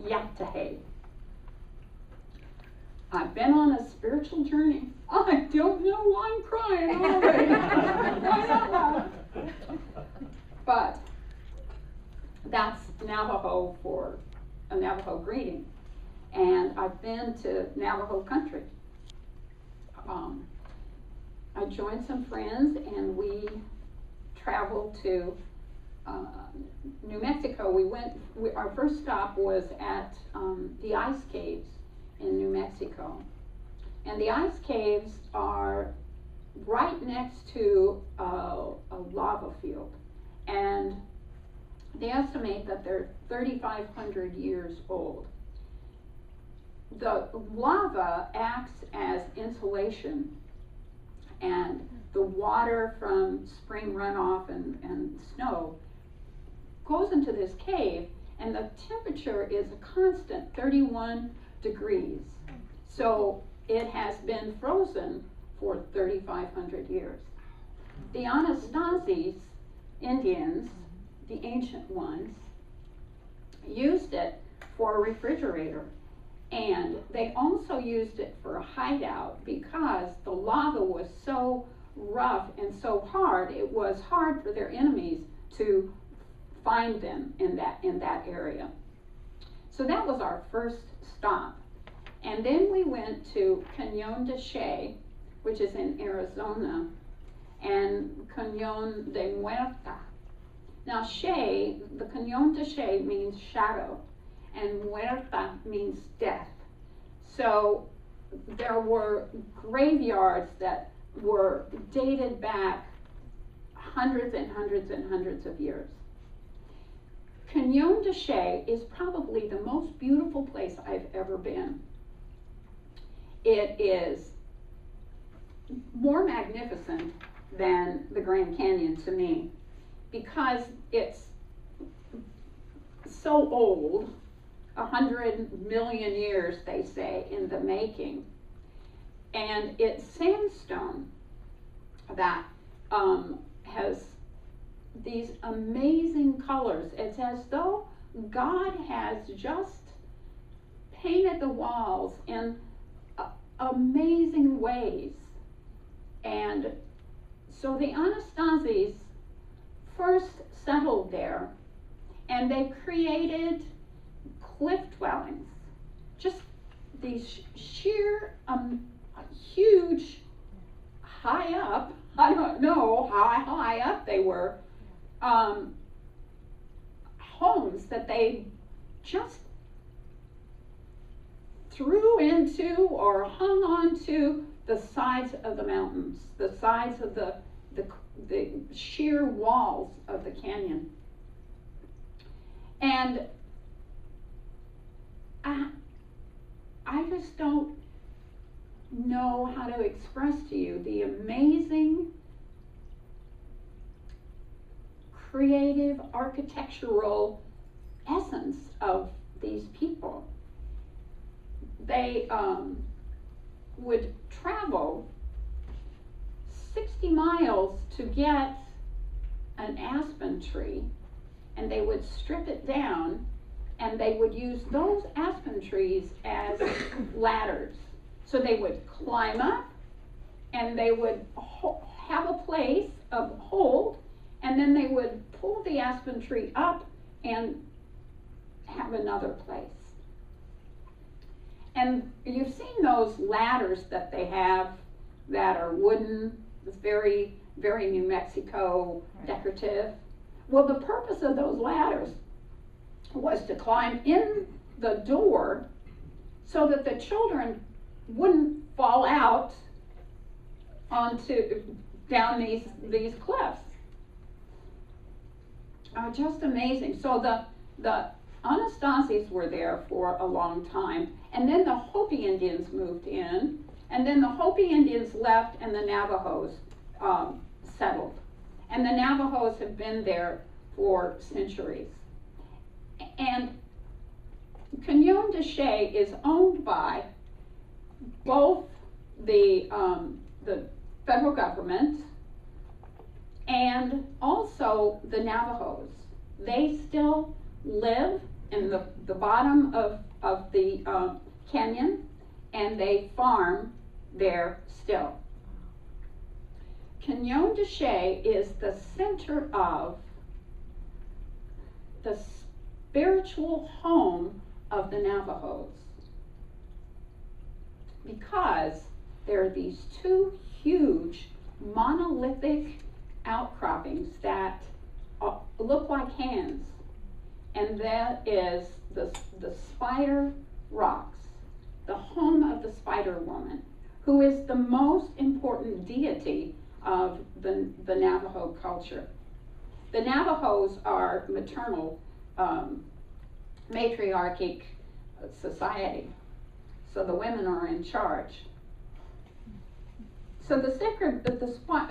Yatahe. I've been on a spiritual journey. I don't know why I'm crying already. I know. But that's Navajo for a Navajo greeting. And I've been to Navajo country. I joined some friends and we traveled to New Mexico. Our first stop was at the ice caves in New Mexico. And the ice caves are right next to a lava field. And they estimate that they're 3,500 years old. The lava acts as insulation, and the water from spring runoff and snow goes into this cave, and the temperature is a constant 31 degrees. So it has been frozen for 3,500 years. The Anastasi's Indians, the ancient ones, used it for a refrigerator. And they also used it for a hideout because the lava was so rough and so hard, it was hard for their enemies to find them in that area. So that was our first stop. And then we went to Cañón de Che, which is in Arizona, and Cañón de Muerta. Now Che, the Cañón de Che means shadow, and Muerta means death. So there were graveyards that were dated back hundreds and hundreds and hundreds of years. Cañón de Che is probably the most beautiful place I've ever been. It is more magnificent than the Grand Canyon to me because it's so old, 100 million years, they say, in the making. And it's sandstone that has these amazing colors. It's as though God has just painted the walls in amazing ways. And so the Anastasis first settled there, and they created cliff dwellings, just these sheer, huge, high up, I don't know how high up they were, homes that they just threw into or hung onto the sides of the mountains, the sides of the sheer walls of the canyon. And I just don't know how to express to you the amazing creative architectural essence of these people. They would travel 60 miles to get an aspen tree, and they would strip it down, and they would use those aspen trees as ladders. So they would climb up, and they would have a place of hold, and then they would pull the aspen tree up and have another place. And you've seen those ladders that they have that are wooden. It's very, very New Mexico decorative. Well, the purpose of those ladders was to climb in the door so that the children wouldn't fall out down these cliffs. Just amazing. So the Anastasis were there for a long time, and then the Hopi Indians moved in, and then the Hopi Indians left, and the Navajos settled. And the Navajos have been there for centuries. And Cañón de Che is owned by both the federal government and also the Navajos. They still live in the bottom of the canyon, and they farm there still. Canyon de Chelly is the center of the spiritual home of the Navajos, because there are these two huge monolithic outcroppings that look like hands, and that is the Spider Rocks, the home of the Spider Woman, who is the most important deity of the Navajo culture. The Navajos are maternal, matriarchic society, so the women are in charge. So the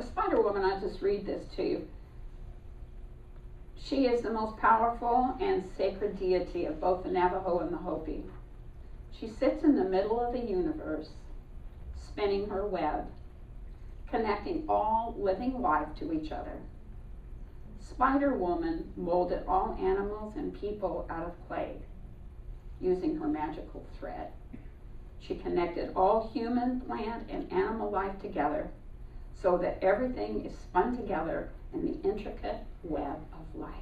Spider Woman, I'll just read this to you. She is the most powerful and sacred deity of both the Navajo and the Hopi. She sits in the middle of the universe, spinning her web, connecting all living life to each other. Spider Woman molded all animals and people out of clay, using her magical thread. She connected all human, plant, and animal life together so that everything is spun together in the intricate web of life.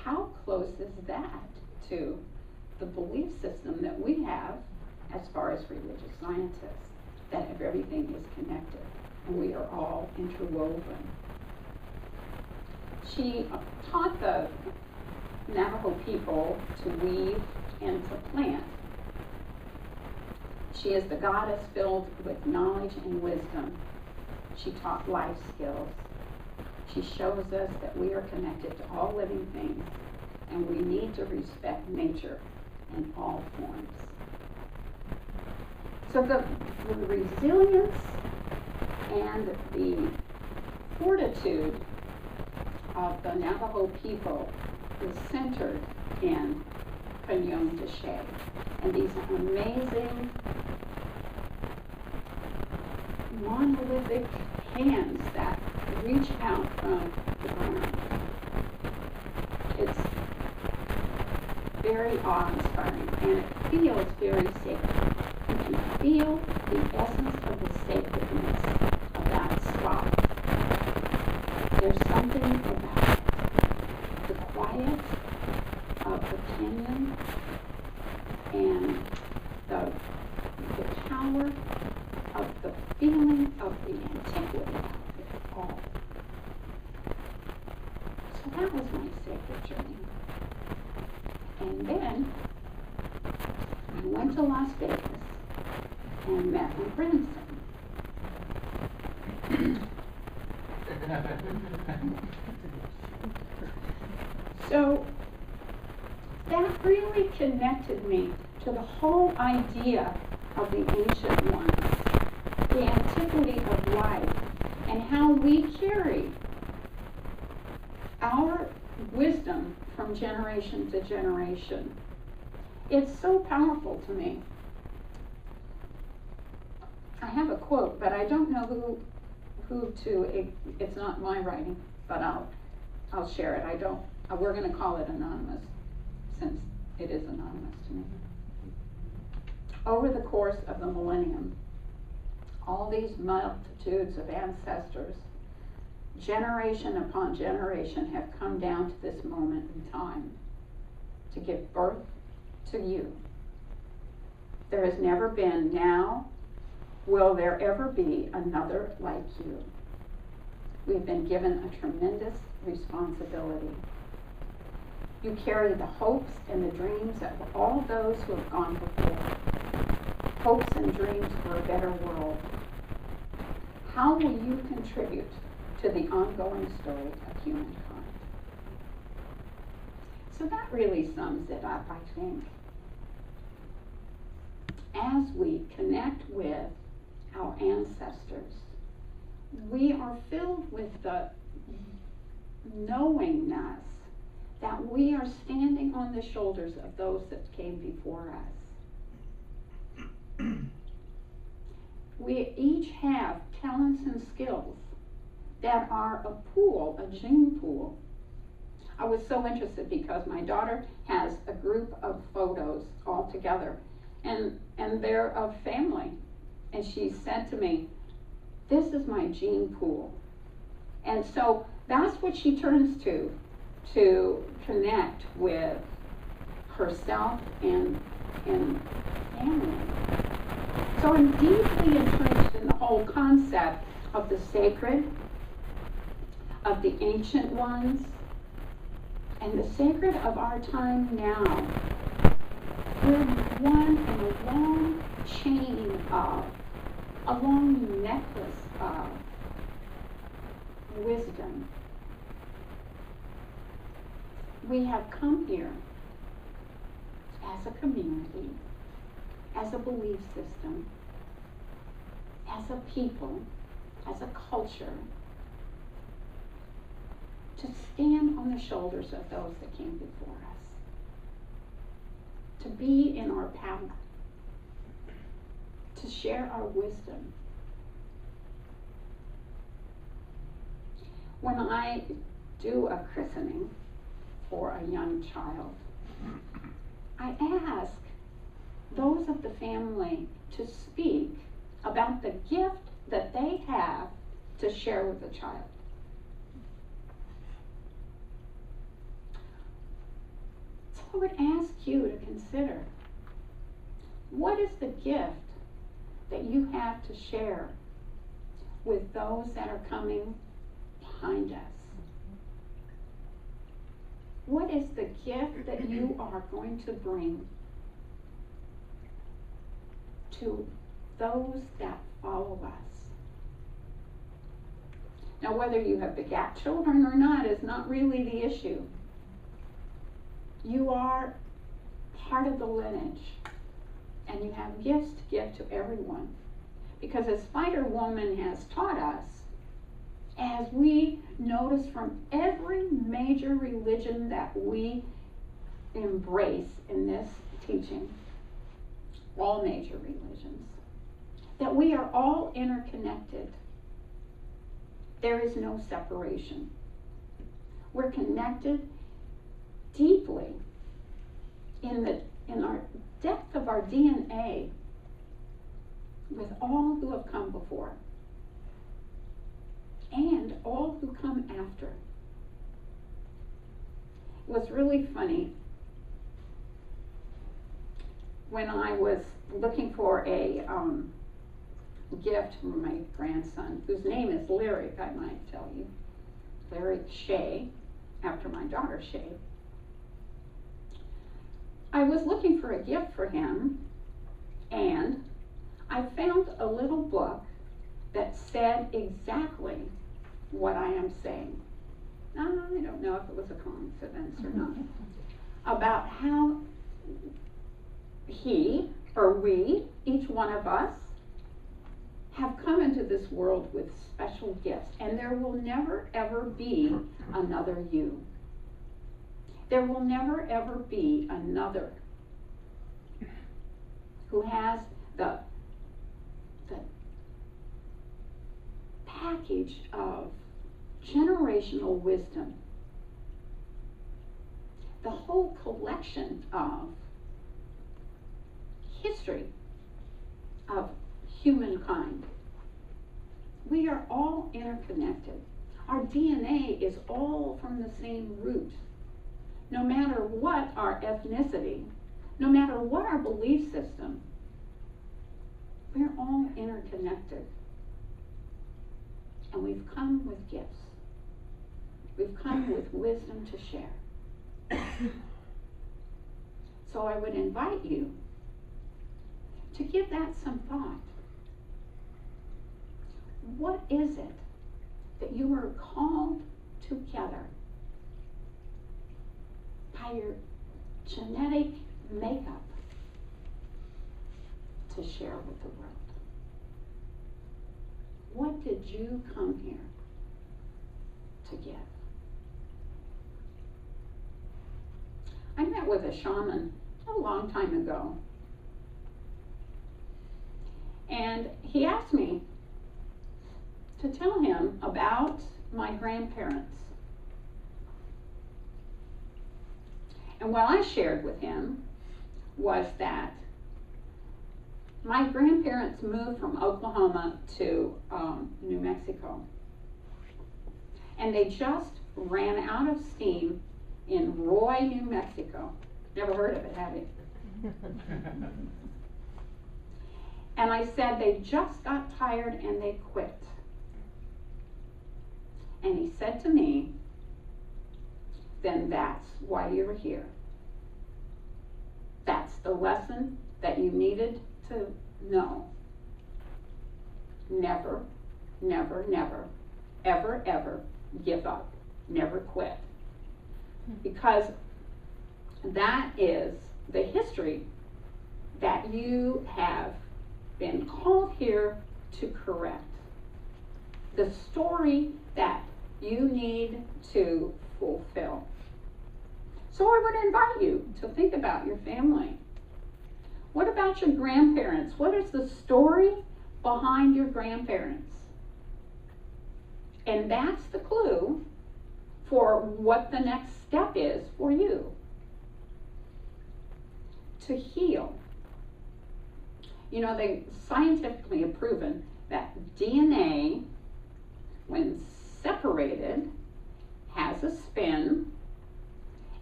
How close is that to the belief system that we have as far as religious scientists, that everything is connected and we are all interwoven? She taught the Navajo people to weave and to plant. She is the goddess filled with knowledge and wisdom. She taught life skills. She shows us that we are connected to all living things, and we need to respect nature in all forms. So the resilience and the fortitude of the Navajo people is centered in Canyon de Chelly, and these amazing monolithic hands that reach out from the ground. It's very awe-inspiring, and it feels very sacred. You can feel the essence of the sacredness of that spot. There's something about the quiet of the canyon and the power of the feeling of the antiquity of it all. So that was my sacred journey. And then I went to Las Vegas and met my grandson. So that really connected me to the whole idea of the ancient ones, the antiquity of life, and how we carry our wisdom from generation to generation. It's so powerful to me. I have a quote, but I don't know it's not my writing, but I'll share it. We're going to call it anonymous, since it is anonymous to me. Over the course of the millennium, all these multitudes of ancestors, generation upon generation, have come down to this moment in time to give birth to you. There has never been, now will there ever be another like you. We've been given a tremendous responsibility. You carry the hopes and the dreams of all those who have gone before. Hopes and dreams for a better world. How will you contribute to the ongoing story of humankind? So that really sums it up, I think. As we connect with our ancestors, we are filled with the knowingness that we are standing on the shoulders of those that came before us. We each have talents and skills that are a pool, a gene pool, I was so interested because my daughter has a group of photos all together, and they're of family. And she said to me, "This is my gene pool." And so that's what she turns to connect with herself and family. So I'm deeply entrenched in the whole concept of the sacred, of the ancient ones, and the sacred of our time now. We're one in a long chain of, a long necklace of wisdom. We have come here as a community, as a belief system, as a people, as a culture, to stand on the shoulders of those that came before us, to be in our power, to share our wisdom. When I do a christening for a young child, I ask those of the family to speak about the gift that they have to share with the child. So I would ask you to consider, what is the gift that you have to share with those that are coming behind us? What is the gift that you are going to bring to those that follow us? Now, whether you have begat children or not is not really the issue. You are part of the lineage, and you have gifts to give to everyone. Because as Spider-Woman has taught us, as we notice from every major religion that we embrace in this teaching, all major religions, that we are all interconnected. There is no separation. We're connected deeply in our depth of our DNA with all who have come before and all who come after. It was really funny when I was looking for a gift for my grandson, whose name is Lyric, I might tell you. Lyric Shea, after my daughter Shea. I was looking for a gift for him, and I found a little book that said exactly what I am saying. I don't know if it was a coincidence or not. About how he, or we, each one of us, have come into this world with special gifts, and there will never ever be another you. There will never ever be another who has the package of generational wisdom, the whole collection of history of humankind. We are all interconnected. Our DNA is all from the same root. No matter what our ethnicity, no matter what our belief system, we're all interconnected. And we've come with gifts. We've come with wisdom to share. So I would invite you to give that some thought. What is it that you are called together by your genetic makeup to share with the world? What did you come here to give? I met with a shaman a long time ago, and he asked me to tell him about my grandparents. And what I shared with him was that my grandparents moved from Oklahoma to New Mexico. And they just ran out of steam in Roy, New Mexico. Never heard of it, have you? And I said they just got tired and they quit. And he said to me, then that's why you're here. That's the lesson that you needed to know. Never, never, never, ever, ever give up. Never quit. Because that is the history that you have been called here to correct. The story that you need to fulfill. So I would invite you to think about your family. What about your grandparents? What is the story behind your grandparents? And that's the clue for what the next step is for you. To heal. You know, they scientifically have proven that DNA, when separated, has a spin,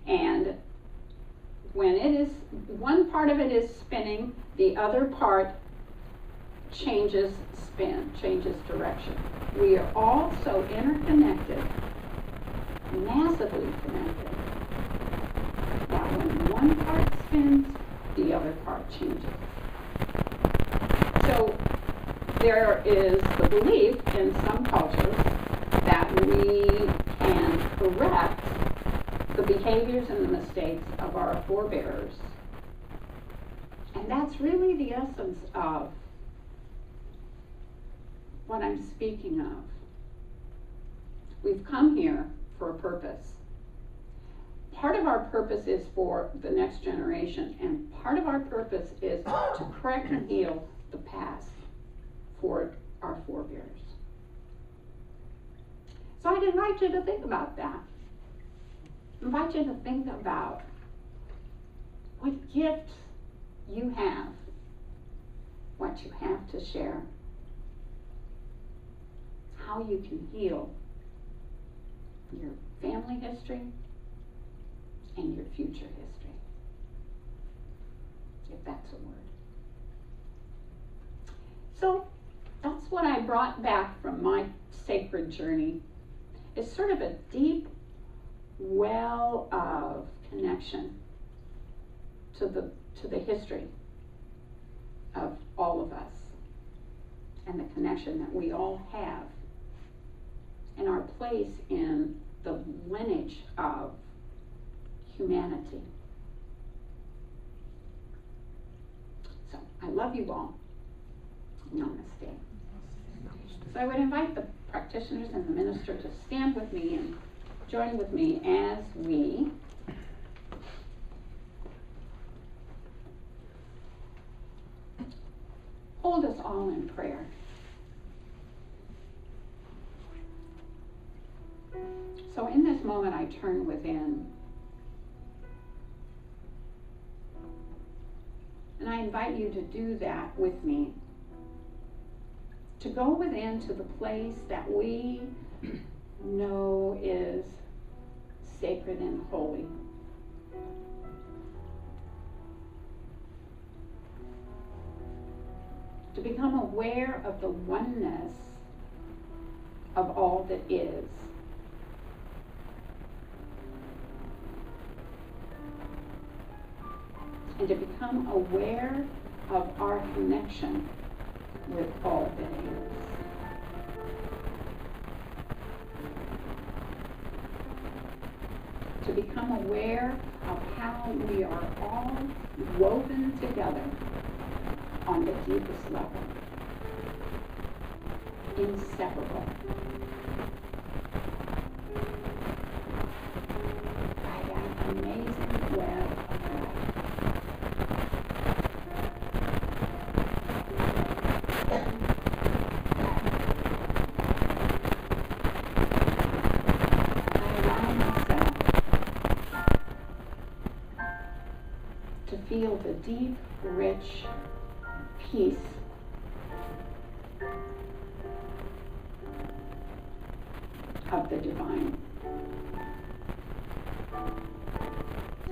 and when it is, one part of it is spinning, the other part changes spin, changes direction. We are all so interconnected, massively connected, that when one part spins, the other part changes. So there is the belief in some cultures that we can correct the behaviors and the mistakes of our forebears. And that's really the essence of what I'm speaking of. We've come here for a purpose. Part of our purpose is for the next generation, and part of our purpose is to correct and heal the past for our forebears. So I'd invite you to think about that. I invite you to think about what gift you have, what you have to share, how you can heal your family history and your future history, if that's a word. So that's what I brought back from my sacred journey. It's sort of a deep well of connection to the history of all of us and the connection that we all have and our place in the lineage of humanity. So I love you all. Namaste. So I would invite the practitioners and the minister to stand with me and join with me as we hold us all in prayer. So in this moment, I turn within. And I invite you to do that with me. To go within to the place that we know is sacred and holy. To become aware of the oneness of all that is. And to become aware of our connection with all that is. To become aware of how we are all woven together on the deepest level, inseparable, by that amazing web of life. to feel the deep, rich peace of the divine.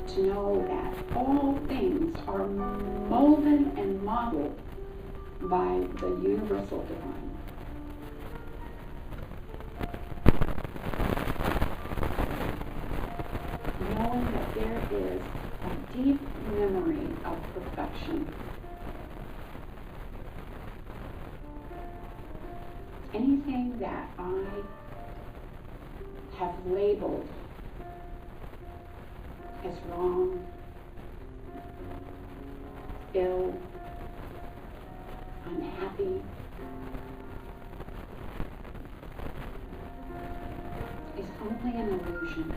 To know that all things are molded and modeled by the universal divine. Knowing that there is a deep memory of perfection. Anything that I have labeled as wrong, ill, unhappy, is only an illusion.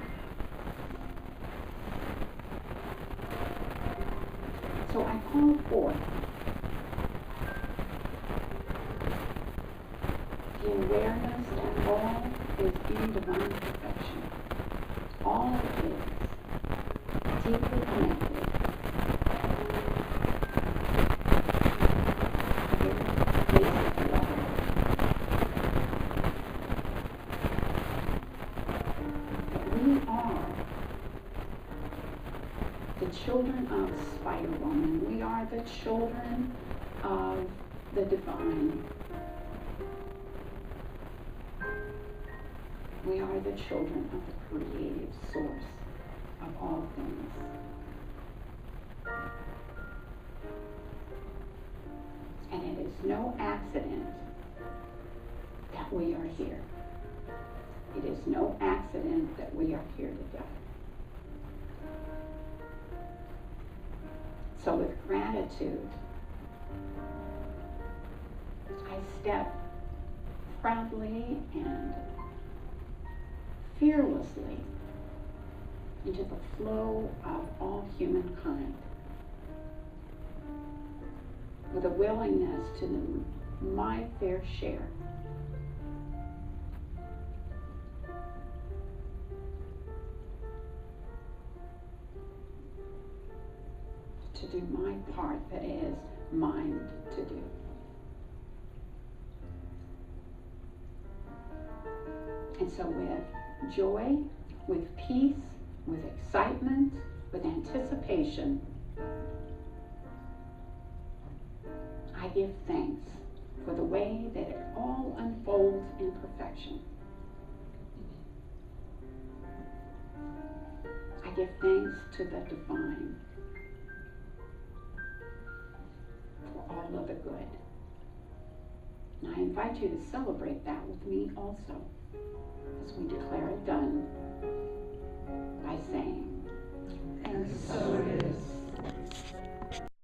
So I call forth the awareness that all is in divine perfection. All is deeply connected. Basic level. That we are the children of Spider-Woman. We are the children of the divine. We are the children of the creative source of all things. And it is no accident that we are here. It is no accident that we are here together. So with gratitude, I step proudly and fearlessly into the flow of all humankind with a willingness to do my fair share to do my part that is mine to do. And so with joy, with peace, with excitement, with anticipation, I give thanks for the way that it all unfolds in perfection. I give thanks to the divine for all of the good. And I invite you to celebrate that with me also as we declare it done.